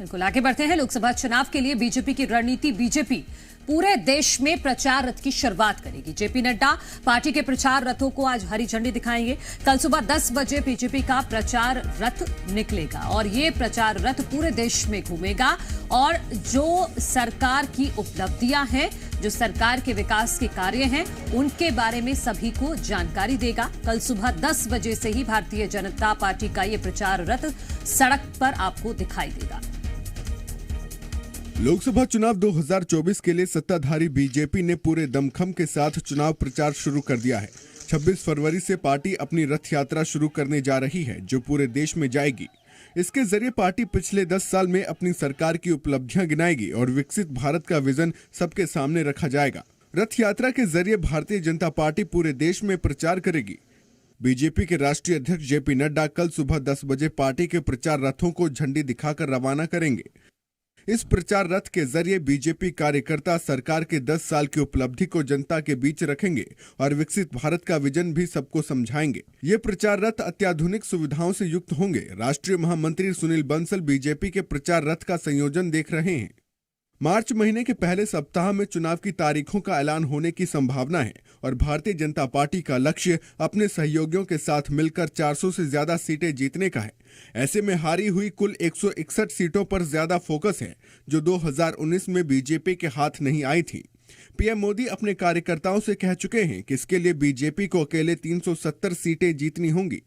बिल्कुल आगे बढ़ते हैं। लोकसभा चुनाव के लिए बीजेपी की रणनीति। बीजेपी पूरे देश में प्रचार रथ की शुरुआत करेगी। जेपी नड्डा पार्टी के प्रचार रथों को आज हरी झंडी दिखाएंगे। कल सुबह 10 बजे बीजेपी का प्रचार रथ निकलेगा और ये प्रचार रथ पूरे देश में घूमेगा और जो सरकार की उपलब्धियां हैं, जो सरकार के विकास के कार्य हैं, उनके बारे में सभी को जानकारी देगा। कल सुबह 10 बजे से ही भारतीय जनता पार्टी का ये प्रचार रथ सड़क पर आपको दिखाई देगा। लोकसभा चुनाव 2024 के लिए सत्ताधारी बीजेपी ने पूरे दमखम के साथ चुनाव प्रचार शुरू कर दिया है। 26 फरवरी से पार्टी अपनी रथ यात्रा शुरू करने जा रही है, जो पूरे देश में जाएगी। इसके जरिए पार्टी पिछले 10 साल में अपनी सरकार की उपलब्धियां गिनाएगी और विकसित भारत का विजन सबके सामने रखा जाएगा। रथ यात्रा के जरिए भारतीय जनता पार्टी पूरे देश में प्रचार करेगी। बीजेपी के राष्ट्रीय अध्यक्ष जेपी नड्डा कल सुबह 10 बजे पार्टी के प्रचार रथों को झंडी दिखाकर रवाना करेंगे। इस प्रचार रथ के जरिए बीजेपी कार्यकर्ता सरकार के 10 साल की उपलब्धि को जनता के बीच रखेंगे और विकसित भारत का विजन भी सबको समझाएंगे। ये प्रचार रथ अत्याधुनिक सुविधाओं से युक्त होंगे। राष्ट्रीय महामंत्री सुनील बंसल बीजेपी के प्रचार रथ का संयोजन देख रहे हैं। मार्च महीने के पहले सप्ताह में चुनाव की तारीखों का ऐलान होने की संभावना है और भारतीय जनता पार्टी का लक्ष्य अपने सहयोगियों के साथ मिलकर 400 से ज्यादा सीटें जीतने का है। ऐसे में हारी हुई कुल 161 सीटों पर ज्यादा फोकस है, जो 2019 में बीजेपी के हाथ नहीं आई थी। पीएम मोदी अपने कार्यकर्ताओं से कह चुके हैं कि इसके लिए बीजेपी को अकेले 370 सीटें जीतनी होंगी।